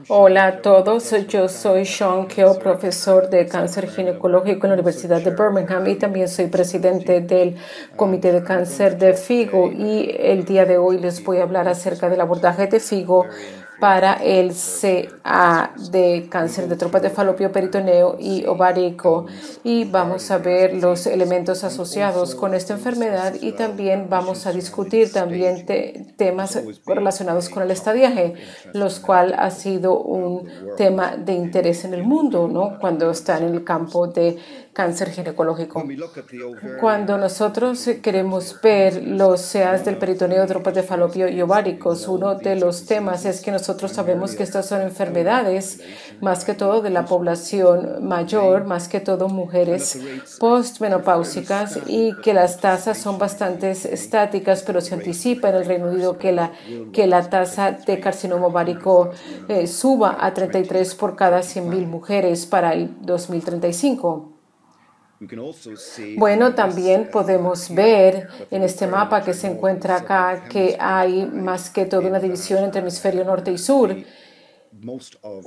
Hola a todos, yo soy Sean Keogh, profesor de cáncer ginecológico en la Universidad de Birmingham y también soy presidente del Comité de Cáncer de FIGO, y el día de hoy les voy a hablar acerca del abordaje de FIGO para el CA de cáncer de trompas de falopio, peritoneo y ovárico, y vamos a ver los elementos asociados con esta enfermedad, y también vamos a discutir también temas relacionados con el estadiaje, los cuales ha sido un tema de interés en el mundo, ¿no?, cuando está en el campo de cáncer ginecológico. Cuando nosotros queremos ver los CAs del peritoneo, trompas de falopio y ováricos, uno de los temas es que nosotros sabemos que estas son enfermedades más que todo de la población mayor, más que todo mujeres postmenopáusicas, y que las tasas son bastante estáticas, pero se anticipa en el Reino Unido que la tasa de carcinoma ovárico suba a 33 por cada 100.000 mujeres para el 2035. Bueno, también podemos ver en este mapa que se encuentra acá que hay más que todo una división entre hemisferio norte y sur,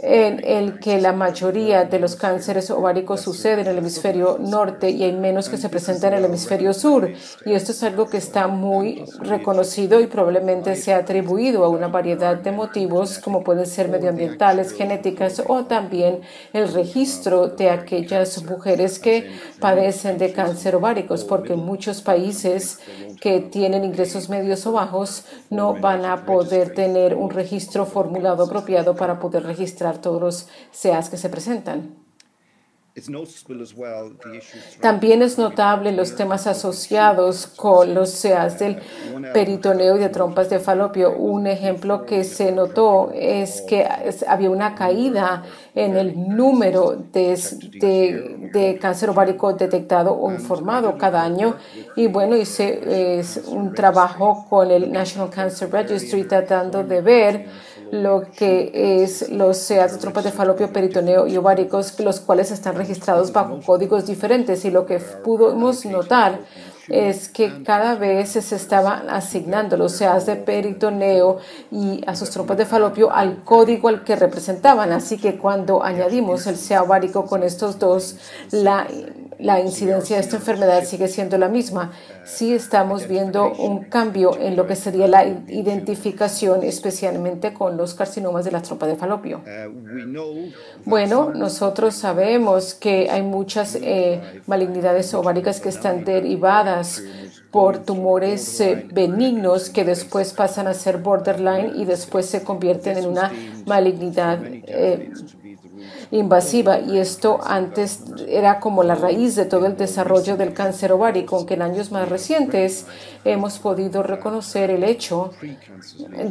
en el que la mayoría de los cánceres ováricos suceden en el hemisferio norte y hay menos que se presentan en el hemisferio sur. Y esto es algo que está muy reconocido y probablemente se ha atribuido a una variedad de motivos, como pueden ser medioambientales, genéticas, o también el registro de aquellas mujeres que padecen de cáncer ováricos, porque en muchos países que tienen ingresos medios o bajos no van a poder tener un registro formulado apropiado para poder registrar todos los CAs que se presentan. También es notable los temas asociados con los CAs del peritoneo y de trompas de falopio. Un ejemplo que se notó es que había una caída en el número de cáncer ovárico detectado o informado cada año. Y bueno, hice un trabajo con el National Cancer Registry tratando de ver lo que es los CAs de trompas de falopio, peritoneo y ováricos, los cuales están registrados bajo códigos diferentes, y lo que pudimos notar es que cada vez se estaban asignando los CAs de peritoneo y a sus trompas de falopio al código al que representaban. Así que cuando añadimos el CA ovárico con estos dos, la incidencia de esta enfermedad sigue siendo la misma. Sí estamos viendo un cambio en lo que sería la identificación, especialmente con los carcinomas de las trompas de falopio. Bueno, nosotros sabemos que hay muchas malignidades ováricas que están derivadas por tumores benignos que después pasan a ser borderline y después se convierten en una malignidad invasiva, y esto antes era como la raíz de todo el desarrollo del cáncer ovárico, aunque en años más recientes hemos podido reconocer el hecho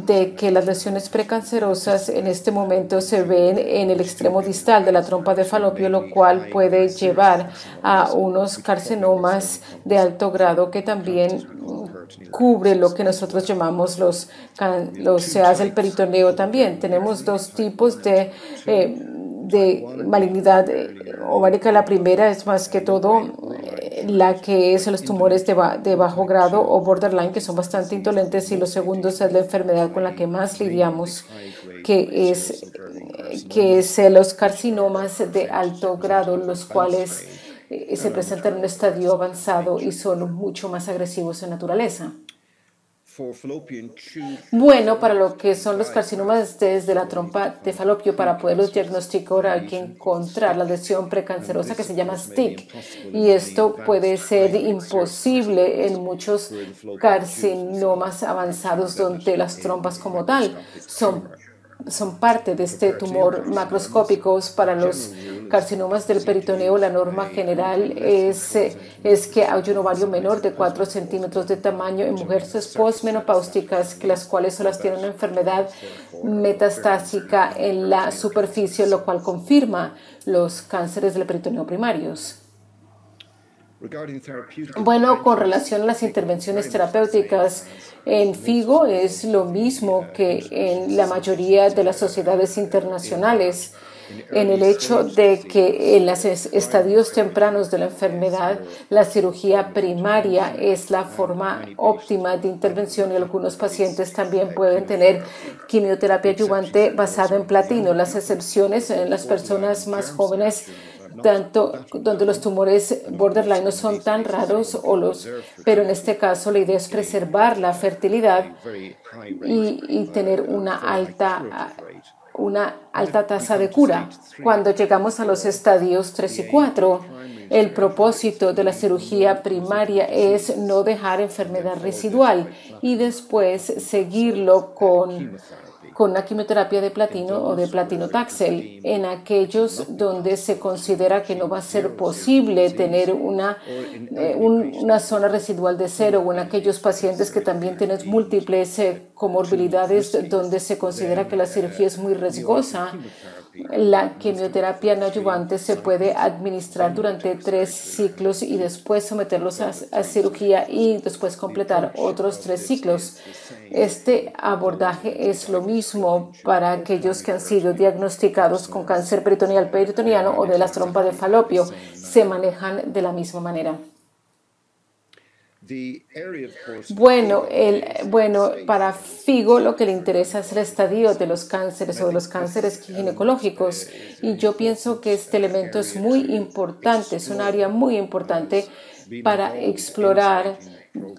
de que las lesiones precancerosas en este momento se ven en el extremo distal de la trompa de falopio, lo cual puede llevar a unos carcinomas de alto grado que también cubre lo que nosotros llamamos los CAs del peritoneo. También tenemos dos tipos de malignidad ovárica. La primera es más que todo la que es los tumores de bajo grado o borderline, que son bastante indolentes, y los segundos es la enfermedad con la que más lidiamos, que es los carcinomas de alto grado, los cuales se presentan en un estadio avanzado y son mucho más agresivos en naturaleza. Bueno, para lo que son los carcinomas desde la trompa de falopio, para poderlos diagnosticar hay que encontrar la lesión precancerosa que se llama STIC, y esto puede ser imposible en muchos carcinomas avanzados donde las trompas como tal son parte de este tumor macroscópico. Para los carcinomas del peritoneo, la norma general es que hay un ovario menor de 4 centímetros de tamaño en mujeres postmenopáusicas, que las cuales solo tienen una enfermedad metastásica en la superficie, lo cual confirma los cánceres del peritoneo primarios. Bueno, con relación a las intervenciones terapéuticas, en FIGO es lo mismo que en la mayoría de las sociedades internacionales. en el hecho de que en los estadios tempranos de la enfermedad, la cirugía primaria es la forma óptima de intervención y algunos pacientes también pueden tener quimioterapia adyuvante basada en platino. Las excepciones en las personas más jóvenes, tanto donde los tumores borderline no son tan raros, pero en este caso la idea es preservar la fertilidad y tener una alta tasa de cura. Cuando llegamos a los estadios 3 y 4, el propósito de la cirugía primaria es no dejar enfermedad residual y después seguirlo con una quimioterapia de platino o de platino Taxel. En aquellos donde se considera que no va a ser posible tener una zona residual de cero, o en aquellos pacientes que también tienen múltiples comorbilidades donde se considera que la cirugía es muy riesgosa, la quimioterapia no adyuvante se puede administrar durante 3 ciclos y después someterlos a cirugía y después completar otros 3 ciclos. Este abordaje es lo mismo para aquellos que han sido diagnosticados con cáncer peritoneal o de la trompa de falopio. Se manejan de la misma manera. Bueno, para Figo lo que le interesa es el estadio de los cánceres o de los cánceres ginecológicos, y yo pienso que este elemento es muy importante, es un área muy importante para explorar,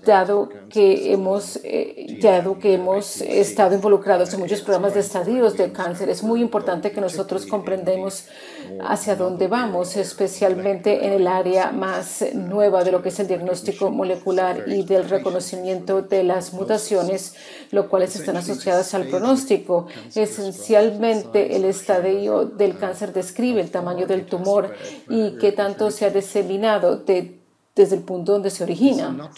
dado que hemos estado involucrados en muchos programas de estadios de cáncer. Es muy importante que nosotros comprendamos hacia dónde vamos, especialmente en el área más nueva de lo que es el diagnóstico molecular y del reconocimiento de las mutaciones, lo cuales están asociadas al pronóstico. Esencialmente, el estadio del cáncer describe el tamaño del tumor y qué tanto se ha diseminado desde el punto donde se origina.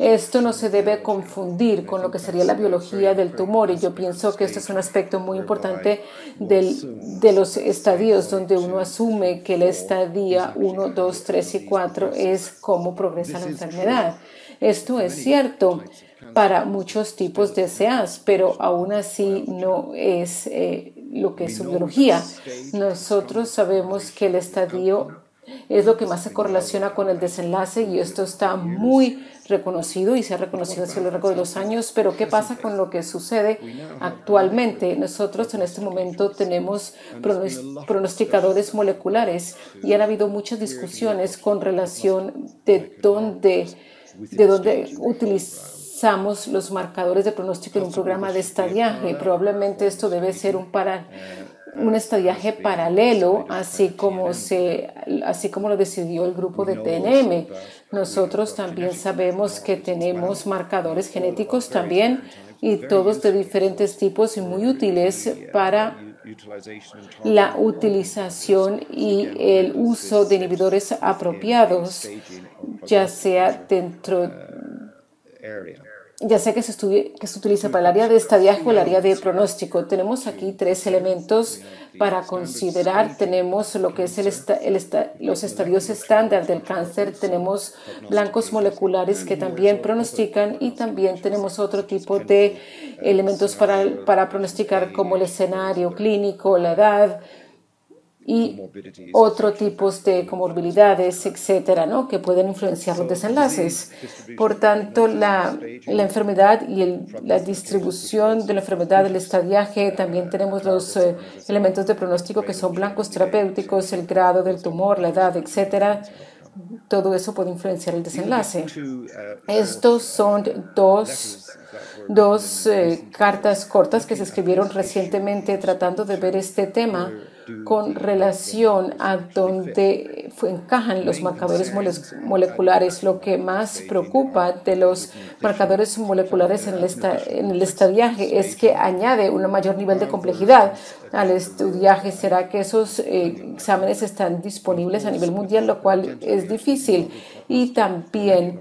Esto no se debe confundir con lo que sería la biología del tumor, y yo pienso que esto es un aspecto muy importante de los estadios, donde uno asume que el estadio 1, 2, 3 y 4 es cómo progresa la enfermedad. Esto es cierto para muchos tipos de CAs, pero aún así no es lo que es su biología. Nosotros sabemos que el estadio es lo que más se correlaciona con el desenlace, y esto está muy reconocido y se ha reconocido a lo largo de los años. Pero ¿qué pasa con lo que sucede actualmente? Nosotros en este momento tenemos pronosticadores moleculares y han habido muchas discusiones con relación de dónde utilizamos los marcadores de pronóstico en un programa de estadiaje. Probablemente esto debe ser un estadiaje paralelo, así como lo decidió el grupo de TNM. Nosotros también sabemos que tenemos marcadores genéticos también, y todos de diferentes tipos y muy útiles para la utilización y el uso de inhibidores apropiados, ya sea que se utilice para el área de estadiaje o el área de pronóstico. Tenemos aquí 3 elementos para considerar. Tenemos lo que es los estadios estándar del cáncer, tenemos blancos moleculares que también pronostican, y también tenemos otro tipo de elementos para pronosticar, como el escenario clínico, la edad y otros tipos de comorbilidades, etcétera, ¿no?, que pueden influenciar los desenlaces. Por tanto, la enfermedad y la distribución de la enfermedad, el estadiaje, también tenemos los elementos de pronóstico que son blancos terapéuticos, el grado del tumor, la edad, etcétera. Todo eso puede influenciar el desenlace. Estos son dos cartas cortas que se escribieron recientemente tratando de ver este tema con relación a dónde encajan los marcadores moleculares. Lo que más preocupa de los marcadores moleculares en el estadiaje es que añade un mayor nivel de complejidad al estadiaje. ¿Será que esos exámenes están disponibles a nivel mundial? Lo cual es difícil. Y también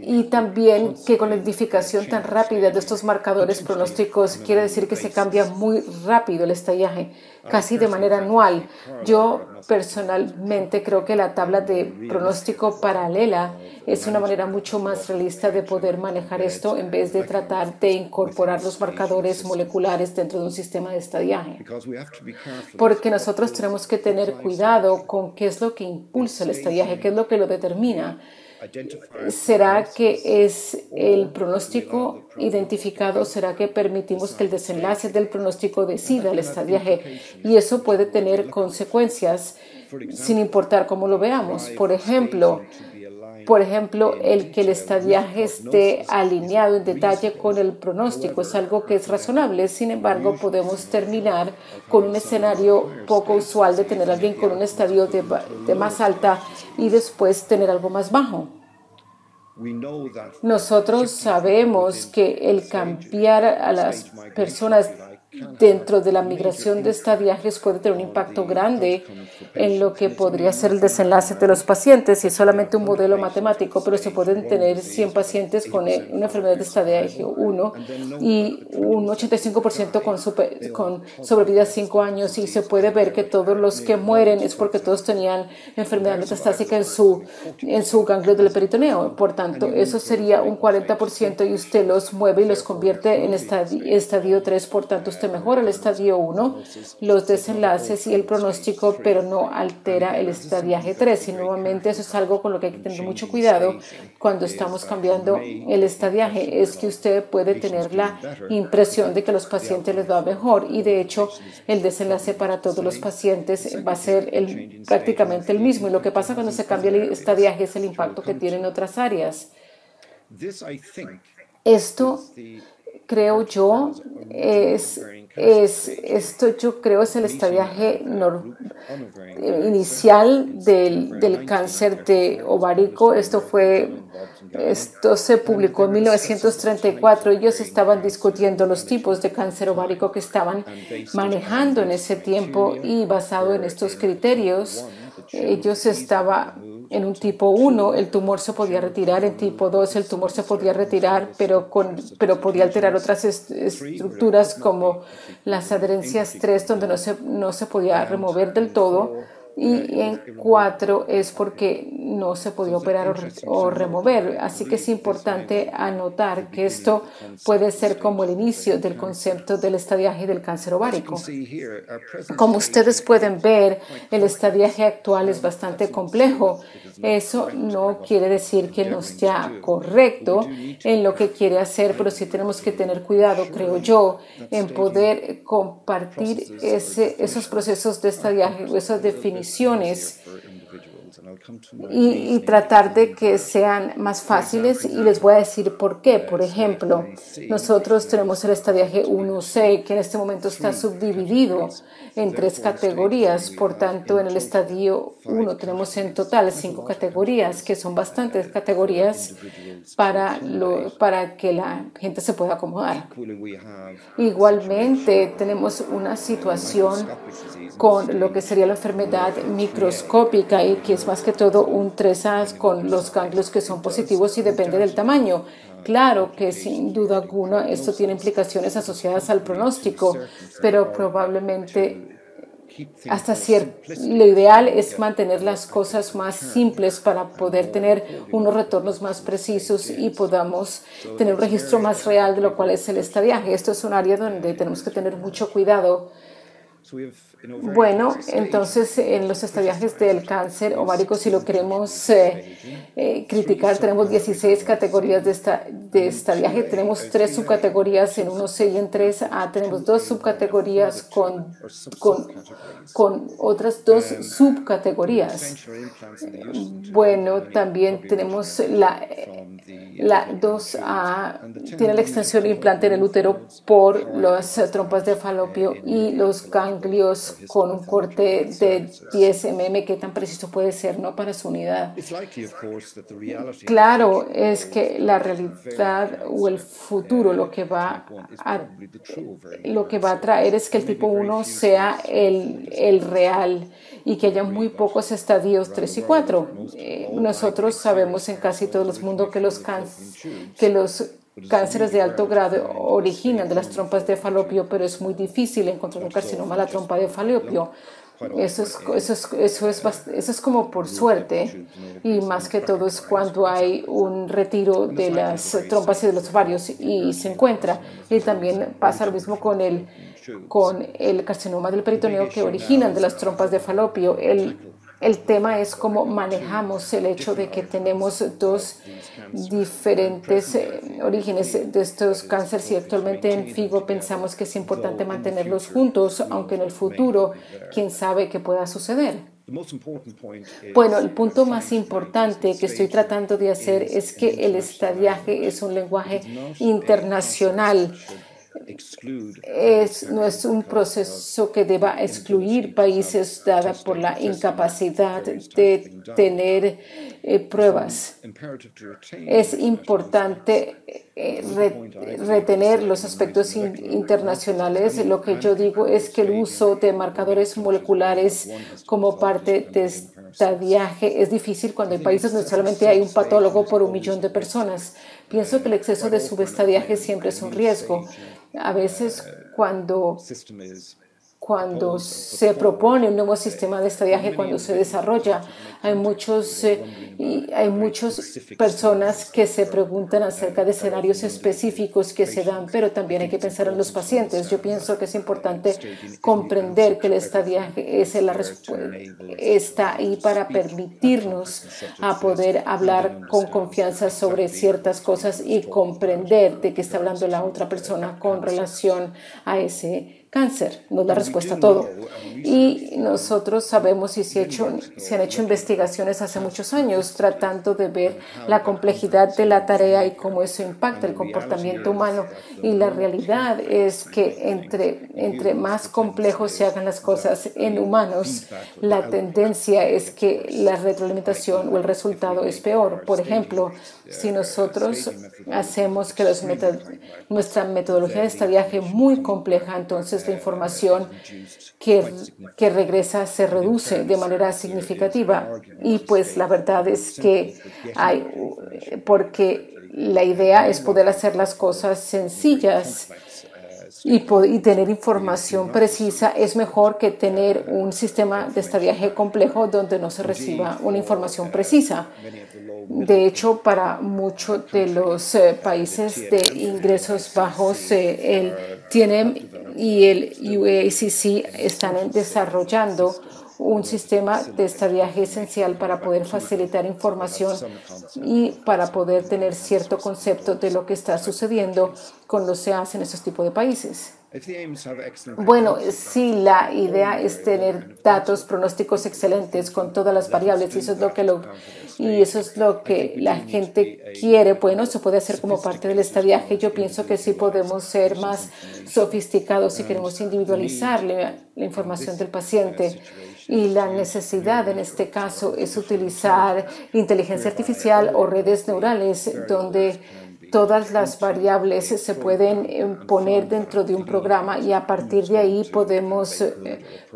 y también que con la identificación tan rápida de estos marcadores pronósticos quiere decir que se cambia muy rápido el estallaje, casi de manera anual. Yo personalmente creo que la tabla de pronóstico paralela es una manera mucho más realista de poder manejar esto en vez de tratar de incorporar los marcadores moleculares dentro de un sistema de estadiaje. Porque nosotros tenemos que tener cuidado con qué es lo que impulsa el estadiaje, qué es lo que lo determina. ¿Será que es el pronóstico identificado? ¿Será que permitimos que el desenlace del pronóstico decida el estadiaje? Y eso puede tener consecuencias sin importar cómo lo veamos. Por ejemplo, el que el estadiaje esté alineado en detalle con el pronóstico es algo que es razonable. Sin embargo, podemos terminar con un escenario poco usual de tener a alguien con un estadio de más alta y después tener algo más bajo. Nosotros sabemos que el cambiar a las personas dentro de la migración de estadiajes puede tener un impacto grande en lo que podría ser el desenlace de los pacientes, y es solamente un modelo matemático, pero se pueden tener 100 pacientes con una enfermedad de estadiaje 1 y un 85% con sobrevida a 5 años, y se puede ver que todos los que mueren es porque todos tenían enfermedad metastásica en su ganglio del peritoneo. Por tanto, eso sería un 40% y usted los mueve y los convierte en estadio 3. Por tanto, usted mejora el estadio 1, los desenlaces y el pronóstico, pero no altera el estadiaje 3. Y nuevamente eso es algo con lo que hay que tener mucho cuidado cuando estamos cambiando el estadiaje. Es que usted puede tener la impresión de que a los pacientes les va mejor, y de hecho el desenlace para todos los pacientes va a ser prácticamente el mismo. Y lo que pasa cuando se cambia el estadiaje es el impacto que tiene en otras áreas. Esto, creo yo, es el estadiaje inicial del cáncer de ovárico. Esto se publicó en 1934. Ellos estaban discutiendo los tipos de cáncer ovárico que estaban manejando en ese tiempo, y basado en estos criterios, ellos estaban en un tipo 1, el tumor se podía retirar; en tipo 2, el tumor se podía retirar, pero podía alterar otras estructuras como las adherencias 3, donde no se podía remover del todo. Y en 4 es porque no se podía operar o remover. Así que es importante anotar que esto puede ser como el inicio del concepto del estadiaje del cáncer ovárico. Como ustedes pueden ver, el estadiaje actual es bastante complejo. Eso no quiere decir que no esté correcto en lo que quiere hacer, pero sí tenemos que tener cuidado, creo yo, en poder compartir esos procesos de estadiaje, esas definiciones, y tratar de que sean más fáciles, y les voy a decir por qué. Por ejemplo, nosotros tenemos el estadiaje 1C, que en este momento está subdividido en 3 categorías. Por tanto, en el estadio 1 tenemos en total 5 categorías, que son bastantes categorías para que la gente se pueda acomodar. Igualmente, tenemos una situación con lo que sería la enfermedad microscópica, y que es más que todo un 3A con los ganglios que son positivos, y depende del tamaño. Claro que sin duda alguna esto tiene implicaciones asociadas al pronóstico, pero probablemente lo ideal es mantener las cosas más simples para poder tener unos retornos más precisos y podamos tener un registro más real de lo cual es el estadiaje. Esto es un área donde tenemos que tener mucho cuidado. Bueno, entonces en los estadiajes del cáncer ovárico, si lo queremos criticar, tenemos 16 categorías de estadiaje. Tenemos 3 subcategorías en 1C y en 3A. Tenemos 2 subcategorías con otras 2 subcategorías. Bueno, también tenemos la 2A, tiene la extensión de implante en el útero por las trompas de falopio y los ganglios ganglios con un corte de 10 mm, ¿qué tan preciso puede ser, no, para su unidad? Claro, es que la realidad o el futuro lo que va a traer es que el tipo 1 sea el real y que haya muy pocos estadios 3 y 4. Nosotros sabemos en casi todo el mundo que los cánceres de alto grado originan de las trompas de falopio, pero es muy difícil encontrar un carcinoma de la trompa de falopio. Eso es como por suerte, y más que todo es cuando hay un retiro de las trompas y de los ovarios y se encuentra. Y también pasa lo mismo con el carcinoma del peritoneo que originan de las trompas de falopio. El tema es cómo manejamos el hecho de que tenemos dos diferentes orígenes de estos cánceres y actualmente en FIGO pensamos que es importante mantenerlos juntos, aunque en el futuro, quién sabe qué pueda suceder. Bueno, el punto más importante que estoy tratando de hacer es que el estadiaje es un lenguaje internacional. No es un proceso que deba excluir países dada por la incapacidad de tener pruebas. Es importante retener los aspectos internacionales. Lo que yo digo es que el uso de marcadores moleculares como parte de estadiaje es difícil cuando hay países donde solamente hay un patólogo por 1 millón de personas. Pienso que el exceso de subestadiaje siempre es un riesgo. A veces cuando se propone un nuevo sistema de estadiaje, cuando se desarrolla, hay muchas personas que se preguntan acerca de escenarios específicos que se dan, pero también hay que pensar en los pacientes. Yo pienso que es importante comprender que el estadiaje está ahí para permitirnos a poder hablar con confianza sobre ciertas cosas y comprender de qué está hablando la otra persona con relación a ese cáncer. No es la respuesta a todo. Y nosotros sabemos y se han hecho investigaciones hace muchos años tratando de ver la complejidad de la tarea y cómo eso impacta el comportamiento humano. Y la realidad es que entre más complejos se hagan las cosas en humanos, la tendencia es que la retroalimentación o el resultado es peor. Por ejemplo, si nosotros hacemos que nuestra metodología de estadiaje muy compleja, entonces la información que regresa se reduce de manera significativa. Y pues la verdad es que porque la idea es poder hacer las cosas sencillas y tener información precisa es mejor que tener un sistema de estadiaje complejo donde no se reciba una información precisa. De hecho, para muchos de los países de ingresos bajos, el TNM y el UACC están desarrollando un sistema de estadiaje esencial para poder facilitar información y para poder tener cierto concepto de lo que está sucediendo con los CEAs en esos tipos de países. Bueno, sí, la idea es tener datos pronósticos excelentes con todas las variables y eso es lo que la gente quiere. Bueno, se puede hacer como parte del estadiaje. Yo pienso que sí podemos ser más sofisticados si queremos individualizar la información del paciente. Y la necesidad en este caso es utilizar inteligencia artificial o redes neurales donde todas las variables se pueden poner dentro de un programa y a partir de ahí podemos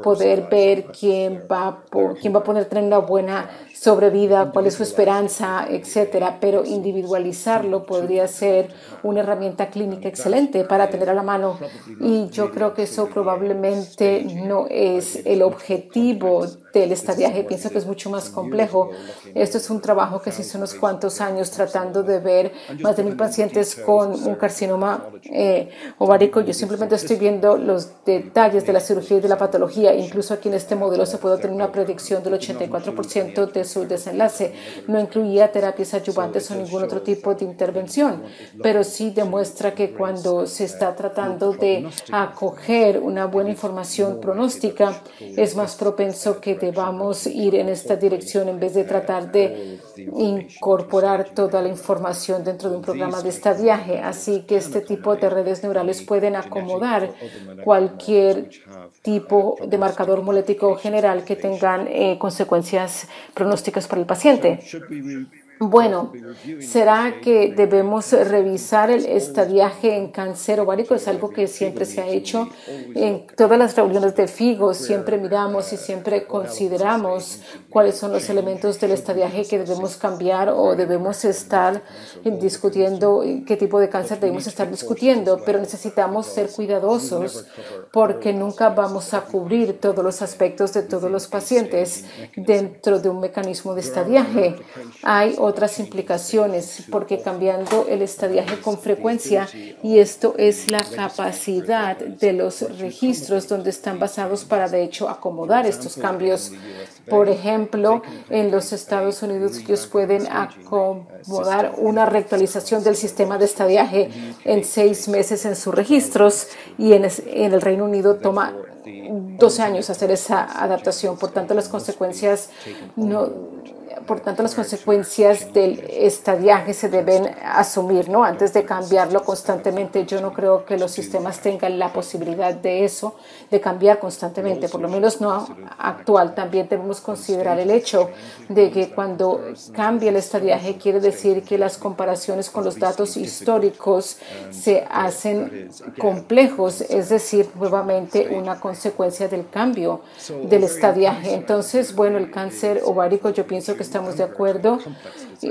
poder ver quién va a poder tener una buena sobrevida, cuál es su esperanza, etcétera. Pero individualizarlo podría ser una herramienta clínica excelente para tener a la mano. Y yo creo que eso probablemente no es el objetivo del estadiaje. Pienso que es mucho más complejo. Esto es un trabajo que se hizo unos cuantos años tratando de ver más de 1,000 pacientes con un carcinoma ovárico. Yo simplemente estoy viendo los detalles de la cirugía y de la patología. Incluso aquí en este modelo se puede tener una predicción del 84% de su desenlace. No incluía terapias adyuvantes o ningún otro tipo de intervención, pero sí demuestra que cuando se está tratando de acoger una buena información pronóstica, es más propenso que debamos ir en esta dirección en vez de tratar de incorporar toda la información dentro de un programa sistema de estadiaje. Así que este tipo de redes neurales pueden acomodar cualquier tipo de marcador molético general que tengan consecuencias pronósticas para el paciente. Bueno, ¿será que debemos revisar el estadiaje en cáncer ovárico? Es algo que siempre se ha hecho. En todas las reuniones de FIGO siempre miramos y siempre consideramos cuáles son los elementos del estadiaje que debemos cambiar o debemos estar discutiendo, qué tipo de cáncer debemos estar discutiendo, pero necesitamos ser cuidadosos porque nunca vamos a cubrir todos los aspectos de todos los pacientes dentro de un mecanismo de estadiaje. Hay otras implicaciones porque cambiando el estadiaje con frecuencia, y esto es la capacidad de los registros donde están basados para de hecho acomodar estos cambios. Por ejemplo, en los Estados Unidos ellos pueden acomodar una reactualización del sistema de estadiaje en 6 meses en sus registros y en el Reino Unido toma 12 años hacer esa adaptación. Por tanto, las consecuencias del estadiaje se deben asumir, ¿no? Antes de cambiarlo constantemente. Yo no creo que los sistemas tengan la posibilidad de eso, de cambiar constantemente, por lo menos no actual. También debemos considerar el hecho de que cuando cambia el estadiaje quiere decir que las comparaciones con los datos históricos se hacen complejos, es decir, nuevamente una consecuencia del cambio del estadiaje. Entonces, bueno, el cáncer ovárico, yo pienso que estamos de acuerdo,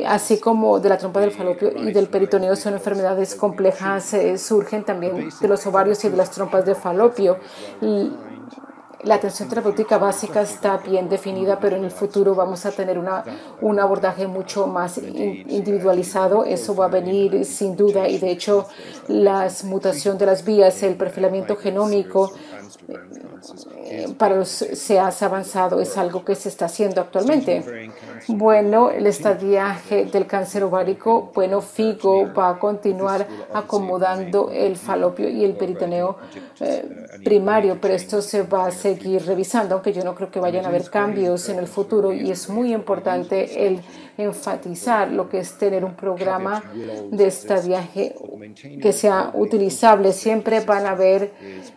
así como de la trompa del falopio y del peritoneo son enfermedades complejas, surgen también de los ovarios y de las trompas de falopio. La atención terapéutica básica está bien definida, pero en el futuro vamos a tener un abordaje mucho más individualizado. Eso va a venir sin duda y de hecho la mutación de las vías, el perfilamiento genómico para los CAs avanzado es algo que se está haciendo actualmente. Bueno, el estadiaje del cáncer ovárico, bueno, FIGO va a continuar acomodando el falopio y el peritoneo primario, pero esto se va a seguir revisando, aunque yo no creo que vayan a haber cambios en el futuro y es muy importante el enfatizar lo que es tener un programa de estadiaje que sea utilizable. Siempre van a haber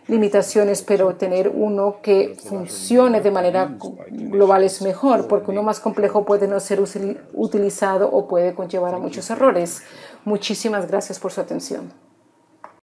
limitaciones, pero tener uno que funcione de manera global es mejor, porque uno más complejo puede no ser utilizado o puede conllevar a muchos errores. Muchísimas gracias por su atención.